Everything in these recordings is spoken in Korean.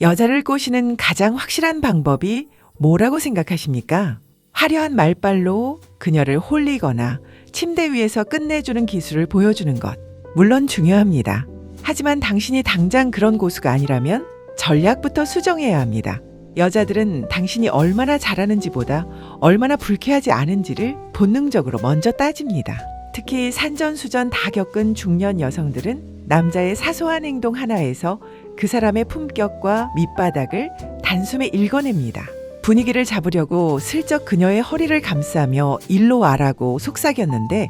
여자를 꼬시는 가장 확실한 방법이 뭐라고 생각하십니까? 화려한 말발로 그녀를 홀리거나 침대 위에서 끝내주는 기술을 보여주는 것. 물론 중요합니다. 하지만 당신이 당장 그런 고수가 아니라면 전략부터 수정해야 합니다. 여자들은 당신이 얼마나 잘하는지보다 얼마나 불쾌하지 않은지를 본능적으로 먼저 따집니다. 특히 산전수전 다 겪은 중년 여성들은 남자의 사소한 행동 하나에서 그 사람의 품격과 밑바닥을 단숨에 읽어냅니다. 분위기를 잡으려고 슬쩍 그녀의 허리를 감싸며 일로 와라고 속삭였는데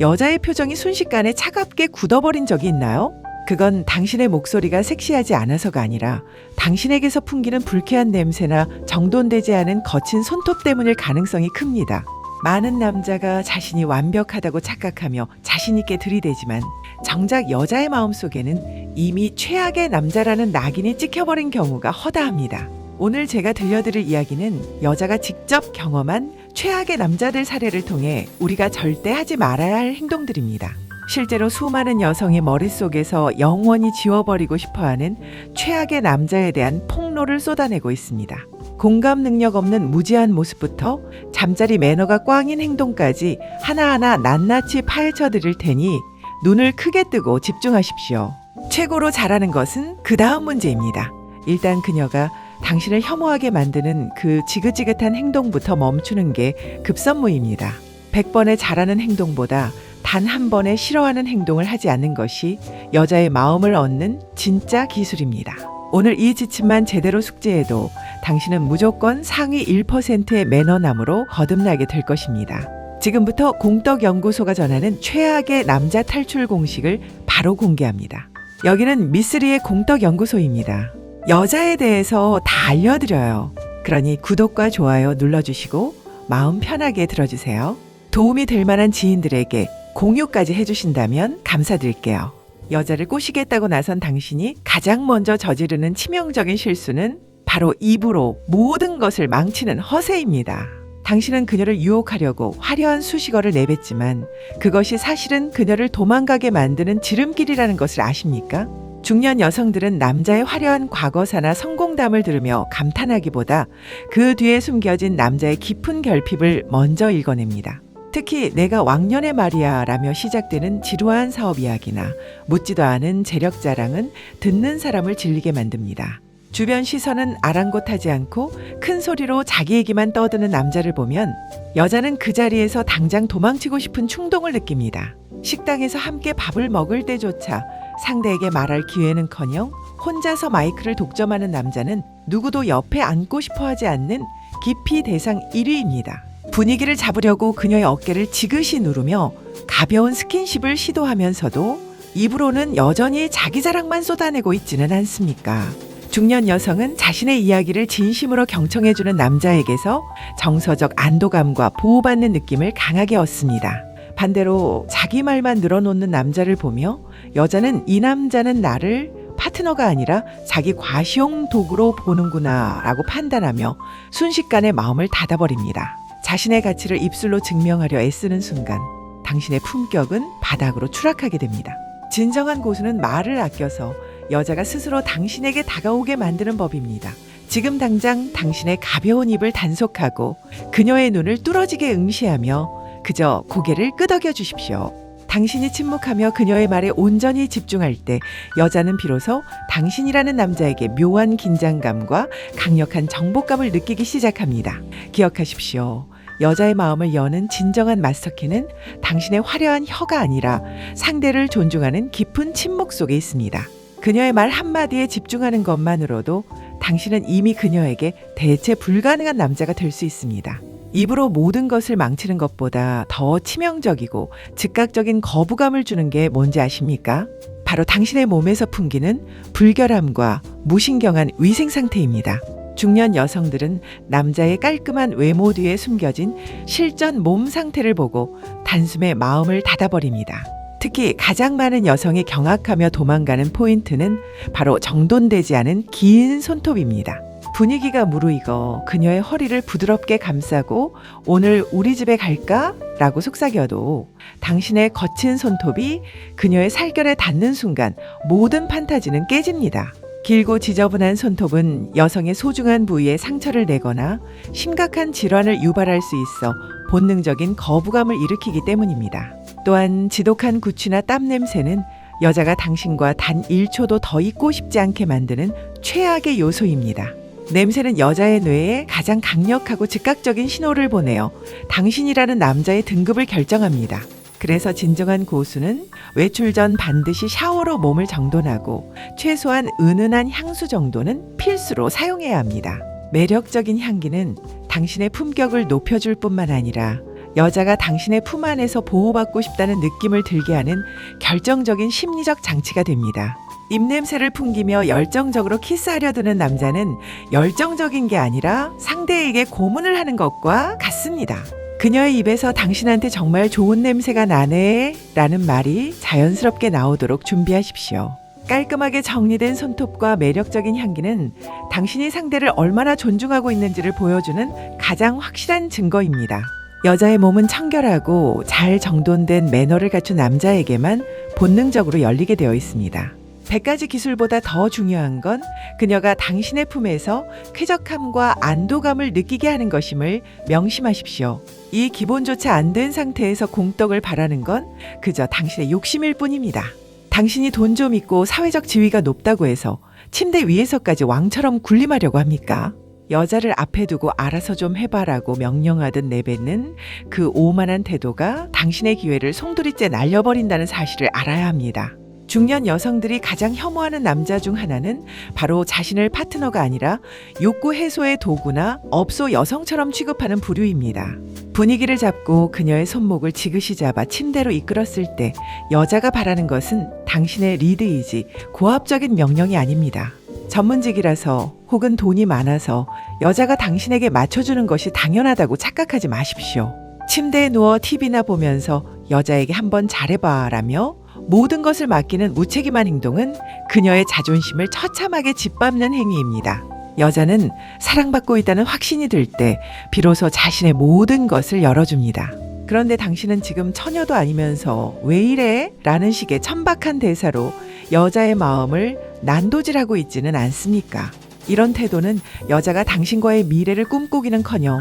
여자의 표정이 순식간에 차갑게 굳어버린 적이 있나요? 그건 당신의 목소리가 섹시하지 않아서가 아니라 당신에게서 풍기는 불쾌한 냄새나 정돈되지 않은 거친 손톱 때문일 가능성이 큽니다. 많은 남자가 자신이 완벽하다고 착각하며 자신있게 들이대지만 정작 여자의 마음속에는 이미 최악의 남자라는 낙인이 찍혀버린 경우가 허다합니다. 오늘 제가 들려드릴 이야기는 여자가 직접 경험한 최악의 남자들 사례를 통해 우리가 절대 하지 말아야 할 행동들입니다. 실제로 수많은 여성의 머릿속에서 영원히 지워버리고 싶어하는 최악의 남자에 대한 폭로를 쏟아내고 있습니다. 공감 능력 없는 무지한 모습부터 잠자리 매너가 꽝인 행동까지 하나하나 낱낱이 파헤쳐 드릴 테니 눈을 크게 뜨고 집중하십시오. 최고로 잘하는 것은 그 다음 문제입니다. 일단 그녀가 당신을 혐오하게 만드는 그 지긋지긋한 행동부터 멈추는 게 급선무입니다. 100번의 잘하는 행동보다 단 한 번의 싫어하는 행동을 하지 않는 것이 여자의 마음을 얻는 진짜 기술입니다. 오늘 이 지침만 제대로 숙지해도 당신은 무조건 상위 1%의 매너남으로 거듭나게 될 것입니다. 지금부터 공덕연구소가 전하는 최악의 남자 탈출 공식을 바로 공개합니다. 여기는 미쓰리의 공덕연구소입니다. 여자에 대해서 다 알려드려요. 그러니 구독과 좋아요 눌러주시고 마음 편하게 들어주세요. 도움이 될 만한 지인들에게 공유까지 해주신다면 감사드릴게요. 여자를 꼬시겠다고 나선 당신이 가장 먼저 저지르는 치명적인 실수는 바로 입으로 모든 것을 망치는 허세입니다. 당신은 그녀를 유혹하려고 화려한 수식어를 내뱉지만 그것이 사실은 그녀를 도망가게 만드는 지름길이라는 것을 아십니까? 중년 여성들은 남자의 화려한 과거사나 성공담을 들으며 감탄하기보다 그 뒤에 숨겨진 남자의 깊은 결핍을 먼저 읽어냅니다. 특히 내가 왕년의 말이야 라며 시작되는 지루한 사업 이야기나 묻지도 않은 재력 자랑은 듣는 사람을 질리게 만듭니다. 주변 시선은 아랑곳하지 않고 큰 소리로 자기 얘기만 떠드는 남자를 보면 여자는 그 자리에서 당장 도망치고 싶은 충동을 느낍니다. 식당에서 함께 밥을 먹을 때조차 상대에게 말할 기회는커녕 혼자서 마이크를 독점하는 남자는 누구도 옆에 앉고 싶어 하지 않는 기피 대상 1위입니다. 분위기를 잡으려고 그녀의 어깨를 지그시 누르며 가벼운 스킨십을 시도하면서도 입으로는 여전히 자기 자랑만 쏟아내고 있지는 않습니까? 중년 여성은 자신의 이야기를 진심으로 경청해주는 남자에게서 정서적 안도감과 보호받는 느낌을 강하게 얻습니다. 반대로 자기 말만 늘어놓는 남자를 보며 여자는 이 남자는 나를 파트너가 아니라 자기 과시용 도구로 보는구나 라고 판단하며 순식간에 마음을 닫아버립니다. 자신의 가치를 입술로 증명하려 애쓰는 순간 당신의 품격은 바닥으로 추락하게 됩니다. 진정한 고수는 말을 아껴서 여자가 스스로 당신에게 다가오게 만드는 법입니다. 지금 당장 당신의 가벼운 입을 단속하고 그녀의 눈을 뚫어지게 응시하며 그저 고개를 끄덕여 주십시오. 당신이 침묵하며 그녀의 말에 온전히 집중할 때 여자는 비로소 당신이라는 남자에게 묘한 긴장감과 강력한 정복감을 느끼기 시작합니다. 기억하십시오. 여자의 마음을 여는 진정한 마스터키는 당신의 화려한 혀가 아니라 상대를 존중하는 깊은 침묵 속에 있습니다. 그녀의 말 한마디에 집중하는 것만으로도 당신은 이미 그녀에게 대체 불가능한 남자가 될 수 있습니다. 입으로 모든 것을 망치는 것보다 더 치명적이고 즉각적인 거부감을 주는 게 뭔지 아십니까? 바로 당신의 몸에서 풍기는 불결함과 무신경한 위생 상태입니다. 중년 여성들은 남자의 깔끔한 외모 뒤에 숨겨진 실전 몸 상태를 보고 단숨에 마음을 닫아버립니다. 특히 가장 많은 여성이 경악하며 도망가는 포인트는 바로 정돈되지 않은 긴 손톱입니다. 분위기가 무르익어 그녀의 허리를 부드럽게 감싸고 오늘 우리 집에 갈까? 라고 속삭여도 당신의 거친 손톱이 그녀의 살결에 닿는 순간 모든 판타지는 깨집니다. 길고 지저분한 손톱은 여성의 소중한 부위에 상처를 내거나 심각한 질환을 유발할 수 있어 본능적인 거부감을 일으키기 때문입니다. 또한 지독한 구취나 땀 냄새는 여자가 당신과 단 1초도 더 있고 싶지 않게 만드는 최악의 요소입니다. 냄새는 여자의 뇌에 가장 강력하고 즉각적인 신호를 보내어 당신이라는 남자의 등급을 결정합니다. 그래서 진정한 고수는 외출 전 반드시 샤워로 몸을 정돈하고 최소한 은은한 향수 정도는 필수로 사용해야 합니다. 매력적인 향기는 당신의 품격을 높여줄 뿐만 아니라 여자가 당신의 품 안에서 보호받고 싶다는 느낌을 들게 하는 결정적인 심리적 장치가 됩니다. 입냄새를 풍기며 열정적으로 키스하려 드는 남자는 열정적인 게 아니라 상대에게 고문을 하는 것과 같습니다. 그녀의 입에서 당신한테 정말 좋은 냄새가 나네 라는 말이 자연스럽게 나오도록 준비하십시오. 깔끔하게 정리된 손톱과 매력적인 향기는 당신이 상대를 얼마나 존중하고 있는지를 보여주는 가장 확실한 증거입니다. 여자의 몸은 청결하고 잘 정돈된 매너를 갖춘 남자에게만 본능적으로 열리게 되어 있습니다. 100가지 기술보다 더 중요한 건 그녀가 당신의 품에서 쾌적함과 안도감을 느끼게 하는 것임을 명심하십시오. 이 기본조차 안 된 상태에서 공떡을 바라는 건 그저 당신의 욕심일 뿐입니다. 당신이 돈 좀 있고 사회적 지위가 높다고 해서 침대 위에서까지 왕처럼 군림하려고 합니까? 여자를 앞에 두고 알아서 좀 해봐라고 명령하듯 내뱉는 그 오만한 태도가 당신의 기회를 송두리째 날려버린다는 사실을 알아야 합니다. 중년 여성들이 가장 혐오하는 남자 중 하나는 바로 자신을 파트너가 아니라 욕구 해소의 도구나 업소 여성처럼 취급하는 부류입니다. 분위기를 잡고 그녀의 손목을 지그시 잡아 침대로 이끌었을 때 여자가 바라는 것은 당신의 리드이지 고압적인 명령이 아닙니다. 전문직이라서 혹은 돈이 많아서 여자가 당신에게 맞춰주는 것이 당연하다고 착각하지 마십시오. 침대에 누워 TV나 보면서 여자에게 한번 잘해봐라며 모든 것을 맡기는 무책임한 행동은 그녀의 자존심을 처참하게 짓밟는 행위입니다. 여자는 사랑받고 있다는 확신이 들 때 비로소 자신의 모든 것을 열어줍니다. 그런데 당신은 지금 처녀도 아니면서 왜 이래? 라는 식의 천박한 대사로 여자의 마음을 난도질하고 있지는 않습니까? 이런 태도는 여자가 당신과의 미래를 꿈꾸기는커녕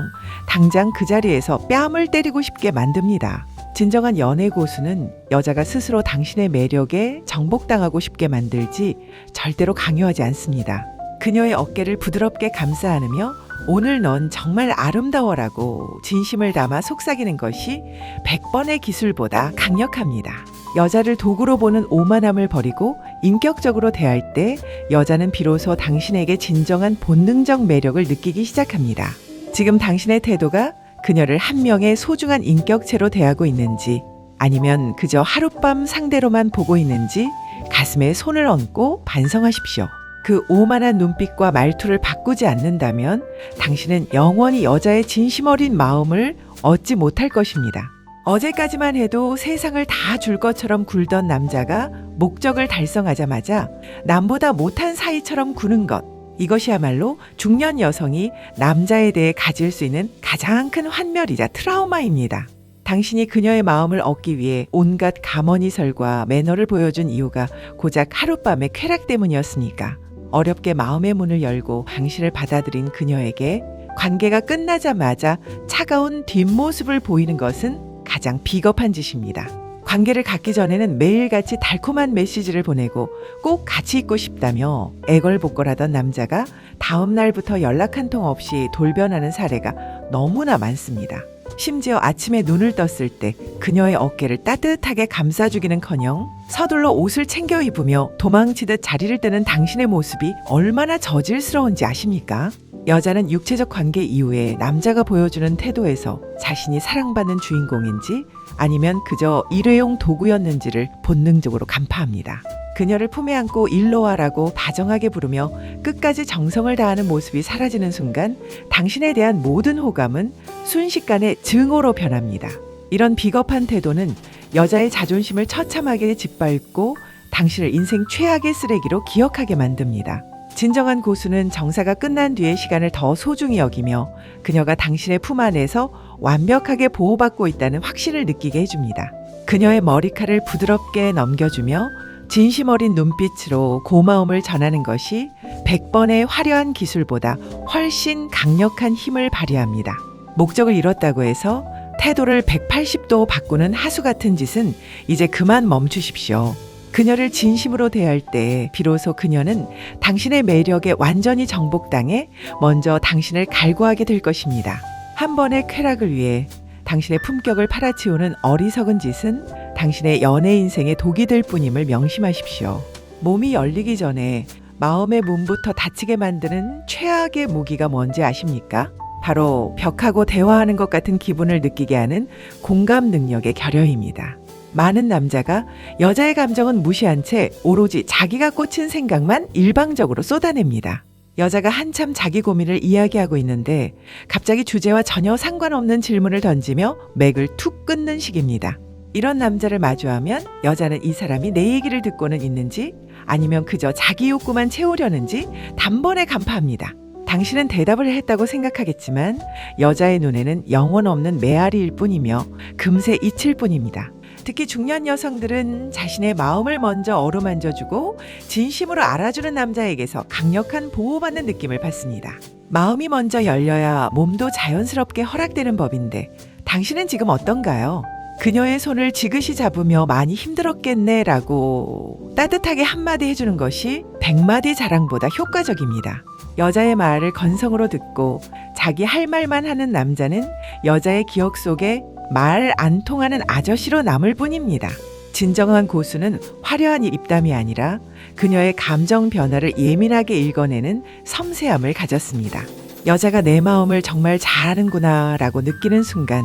당장 그 자리에서 뺨을 때리고 싶게 만듭니다. 진정한 연애 고수는 여자가 스스로 당신의 매력에 정복당하고 싶게 만들지 절대로 강요하지 않습니다. 그녀의 어깨를 부드럽게 감싸 안으며 오늘 넌 정말 아름다워라고 진심을 담아 속삭이는 것이 100번의 기술보다 강력합니다. 여자를 도구로 보는 오만함을 버리고 인격적으로 대할 때 여자는 비로소 당신에게 진정한 본능적 매력을 느끼기 시작합니다. 지금 당신의 태도가 그녀를 한 명의 소중한 인격체로 대하고 있는지 아니면 그저 하룻밤 상대로만 보고 있는지 가슴에 손을 얹고 반성하십시오. 그 오만한 눈빛과 말투를 바꾸지 않는다면 당신은 영원히 여자의 진심 어린 마음을 얻지 못할 것입니다. 어제까지만 해도 세상을 다 줄 것처럼 굴던 남자가 목적을 달성하자마자 남보다 못한 사이처럼 구는 것, 이것이야말로 중년 여성이 남자에 대해 가질 수 있는 가장 큰 환멸이자 트라우마입니다. 당신이 그녀의 마음을 얻기 위해 온갖 가머니설과 매너를 보여준 이유가 고작 하룻밤의 쾌락 때문이었으니까 어렵게 마음의 문을 열고 당신을 받아들인 그녀에게 관계가 끝나자마자 차가운 뒷모습을 보이는 것은 가장 비겁한 짓입니다. 관계를 갖기 전에는 매일같이 달콤한 메시지를 보내고 꼭 같이 있고 싶다며 애걸복걸하던 남자가 다음 날부터 연락 한 통 없이 돌변하는 사례가 너무나 많습니다. 심지어 아침에 눈을 떴을 때 그녀의 어깨를 따뜻하게 감싸주기는커녕 서둘러 옷을 챙겨 입으며 도망치듯 자리를 뜨는 당신의 모습이 얼마나 저질스러운지 아십니까? 여자는 육체적 관계 이후에 남자가 보여주는 태도에서 자신이 사랑받는 주인공인지 아니면 그저 일회용 도구였는지를 본능적으로 간파합니다. 그녀를 품에 안고 일로 와라고 다정하게 부르며 끝까지 정성을 다하는 모습이 사라지는 순간 당신에 대한 모든 호감은 순식간에 증오로 변합니다. 이런 비겁한 태도는 여자의 자존심을 처참하게 짓밟고 당신을 인생 최악의 쓰레기로 기억하게 만듭니다. 진정한 고수는 정사가 끝난 뒤의 시간을 더 소중히 여기며 그녀가 당신의 품 안에서 완벽하게 보호받고 있다는 확신을 느끼게 해줍니다. 그녀의 머리칼을 부드럽게 넘겨주며 진심 어린 눈빛으로 고마움을 전하는 것이 100번의 화려한 기술보다 훨씬 강력한 힘을 발휘합니다. 목적을 이뤘다고 해서 태도를 180도 바꾸는 하수 같은 짓은 이제 그만 멈추십시오. 그녀를 진심으로 대할 때 비로소 그녀는 당신의 매력에 완전히 정복당해 먼저 당신을 갈구하게 될 것입니다. 한 번의 쾌락을 위해 당신의 품격을 팔아치우는 어리석은 짓은 당신의 연애 인생에 독이 될 뿐임을 명심하십시오. 몸이 열리기 전에 마음의 문부터 닫히게 만드는 최악의 무기가 뭔지 아십니까? 바로 벽하고 대화하는 것 같은 기분을 느끼게 하는 공감 능력의 결여입니다. 많은 남자가 여자의 감정은 무시한 채 오로지 자기가 꽂힌 생각만 일방적으로 쏟아냅니다. 여자가 한참 자기 고민을 이야기하고 있는데 갑자기 주제와 전혀 상관없는 질문을 던지며 맥을 툭 끊는 식입니다. 이런 남자를 마주하면 여자는 이 사람이 내 얘기를 듣고는 있는지 아니면 그저 자기 욕구만 채우려는지 단번에 간파합니다. 당신은 대답을 했다고 생각하겠지만 여자의 눈에는 영혼 없는 메아리일 뿐이며 금세 잊힐 뿐입니다. 특히 중년 여성들은 자신의 마음을 먼저 어루만져주고 진심으로 알아주는 남자에게서 강력한 보호받는 느낌을 받습니다. 마음이 먼저 열려야 몸도 자연스럽게 허락되는 법인데 당신은 지금 어떤가요? 그녀의 손을 지그시 잡으며 많이 힘들었겠네 라고 따뜻하게 한마디 해주는 것이 100마디 자랑보다 효과적입니다. 여자의 말을 건성으로 듣고 자기 할 말만 하는 남자는 여자의 기억 속에 말 안 통하는 아저씨로 남을 뿐입니다. 진정한 고수는 화려한 입담이 아니라 그녀의 감정 변화를 예민하게 읽어내는 섬세함을 가졌습니다. 여자가 내 마음을 정말 잘 아는구나 라고 느끼는 순간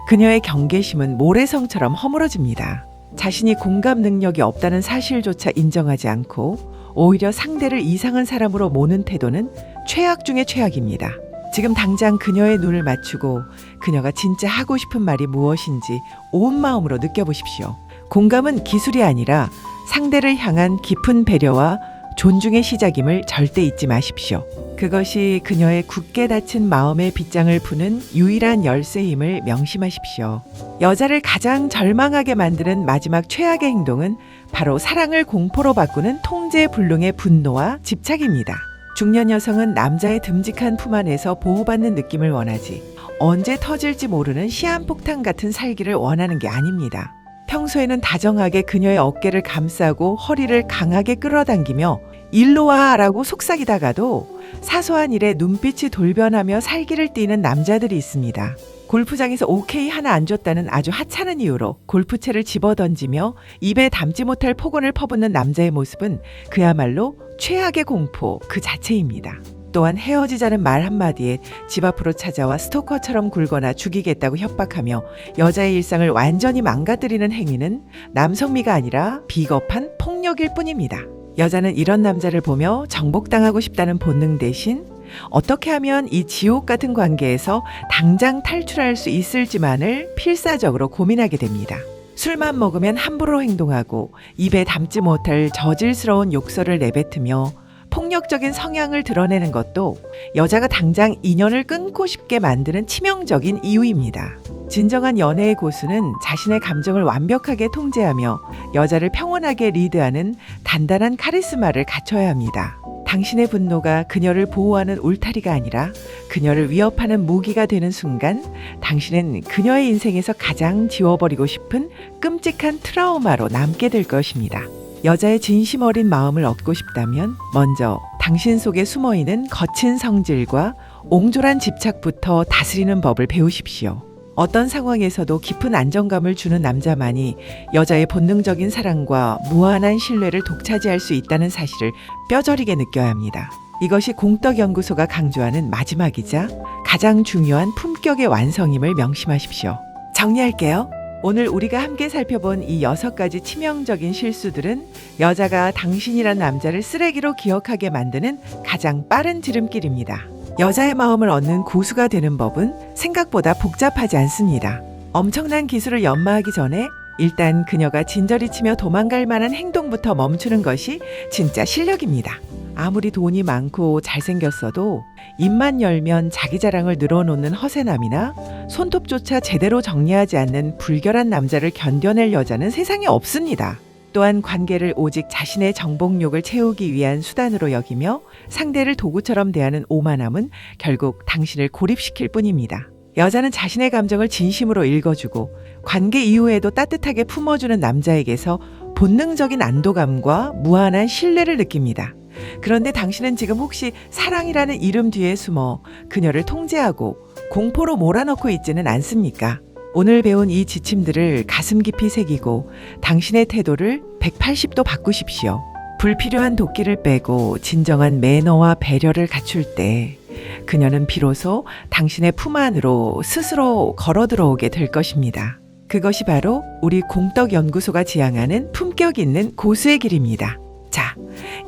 그녀의 경계심은 모래성처럼 허물어집니다. 자신이 공감 능력이 없다는 사실조차 인정하지 않고 오히려 상대를 이상한 사람으로 모는 태도는 최악 중의 최악입니다. 지금 당장 그녀의 눈을 맞추고 그녀가 진짜 하고 싶은 말이 무엇인지 온 마음으로 느껴보십시오. 공감은 기술이 아니라 상대를 향한 깊은 배려와 존중의 시작임을 절대 잊지 마십시오. 그것이 그녀의 굳게 닫힌 마음의 빗장을 푸는 유일한 열쇠임을 명심하십시오. 여자를 가장 절망하게 만드는 마지막 최악의 행동은 바로 사랑을 공포로 바꾸는 통제불능의 분노와 집착입니다. 중년 여성은 남자의 듬직한 품 안에서 보호받는 느낌을 원하지 언제 터질지 모르는 시한폭탄 같은 살기를 원하는 게 아닙니다. 평소에는 다정하게 그녀의 어깨를 감싸고 허리를 강하게 끌어당기며 일로 와 라고 속삭이다가도 사소한 일에 눈빛이 돌변하며 살기를 띠는 남자들이 있습니다. 골프장에서 오케이 하나 안 줬다는 아주 하찮은 이유로 골프채를 집어던지며 입에 담지 못할 폭언을 퍼붓는 남자의 모습은 그야말로 최악의 공포 그 자체입니다. 또한 헤어지자는 말 한마디에 집 앞으로 찾아와 스토커처럼 굴거나 죽이겠다고 협박하며 여자의 일상을 완전히 망가뜨리는 행위는 남성미가 아니라 비겁한 폭력일 뿐입니다. 여자는 이런 남자를 보며 정복당하고 싶다는 본능 대신 어떻게 하면 이 지옥 같은 관계에서 당장 탈출할 수 있을지만을 필사적으로 고민하게 됩니다. 술만 먹으면 함부로 행동하고 입에 담지 못할 저질스러운 욕설을 내뱉으며 폭력적인 성향을 드러내는 것도 여자가 당장 인연을 끊고 싶게 만드는 치명적인 이유입니다. 진정한 연애의 고수는 자신의 감정을 완벽하게 통제하며 여자를 평온하게 리드하는 단단한 카리스마를 갖춰야 합니다. 당신의 분노가 그녀를 보호하는 울타리가 아니라 그녀를 위협하는 무기가 되는 순간 당신은 그녀의 인생에서 가장 지워버리고 싶은 끔찍한 트라우마로 남게 될 것입니다. 여자의 진심 어린 마음을 얻고 싶다면 먼저 당신 속에 숨어있는 거친 성질과 옹졸한 집착부터 다스리는 법을 배우십시오. 어떤 상황에서도 깊은 안정감을 주는 남자만이 여자의 본능적인 사랑과 무한한 신뢰를 독차지할 수 있다는 사실을 뼈저리게 느껴야 합니다. 이것이 공덕연구소가 강조하는 마지막이자 가장 중요한 품격의 완성임을 명심하십시오. 정리할게요. 오늘 우리가 함께 살펴본 이 6가지 치명적인 실수들은 여자가 당신이란 남자를 쓰레기로 기억하게 만드는 가장 빠른 지름길입니다. 여자의 마음을 얻는 고수가 되는 법은 생각보다 복잡하지 않습니다. 엄청난 기술을 연마하기 전에 일단 그녀가 진저리 치며 도망갈 만한 행동부터 멈추는 것이 진짜 실력입니다. 아무리 돈이 많고 잘생겼어도 입만 열면 자기 자랑을 늘어놓는 허세남이나 손톱조차 제대로 정리하지 않는 불결한 남자를 견뎌낼 여자는 세상에 없습니다. 또한 관계를 오직 자신의 정복욕을 채우기 위한 수단으로 여기며 상대를 도구처럼 대하는 오만함은 결국 당신을 고립시킬 뿐입니다. 여자는 자신의 감정을 진심으로 읽어주고 관계 이후에도 따뜻하게 품어주는 남자에게서 본능적인 안도감과 무한한 신뢰를 느낍니다. 그런데 당신은 지금 혹시 사랑이라는 이름 뒤에 숨어 그녀를 통제하고 공포로 몰아넣고 있지는 않습니까? 오늘 배운 이 지침들을 가슴 깊이 새기고 당신의 태도를 180도 바꾸십시오. 불필요한 도끼를 빼고 진정한 매너와 배려를 갖출 때 그녀는 비로소 당신의 품 안으로 스스로 걸어 들어오게 될 것입니다. 그것이 바로 우리 공덕연구소가 지향하는 품격 있는 고수의 길입니다. 자,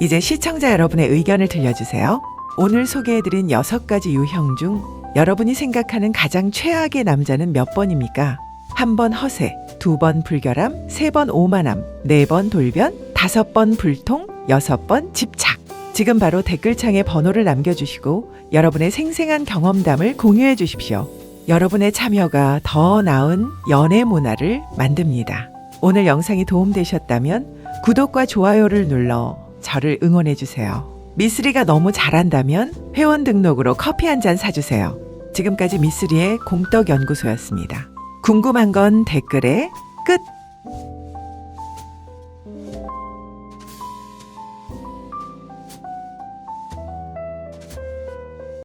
이제 시청자 여러분의 의견을 들려주세요. 오늘 소개해드린 6가지 유형 중 여러분이 생각하는 가장 최악의 남자는 몇 번입니까? 1번 허세, 2번 불결함, 3번 오만함, 4번 돌변, 5번 불통, 6번 집착. 지금 바로 댓글창에 번호를 남겨주시고 여러분의 생생한 경험담을 공유해 주십시오. 여러분의 참여가 더 나은 연애 문화를 만듭니다. 오늘 영상이 도움되셨다면 구독과 좋아요를 눌러 저를 응원해 주세요. 미쓰리가 너무 잘한다면 회원 등록으로 커피 한 잔 사주세요. 지금까지 미쓰리의 공덕연구소였습니다. 궁금한 건 댓글에 끝!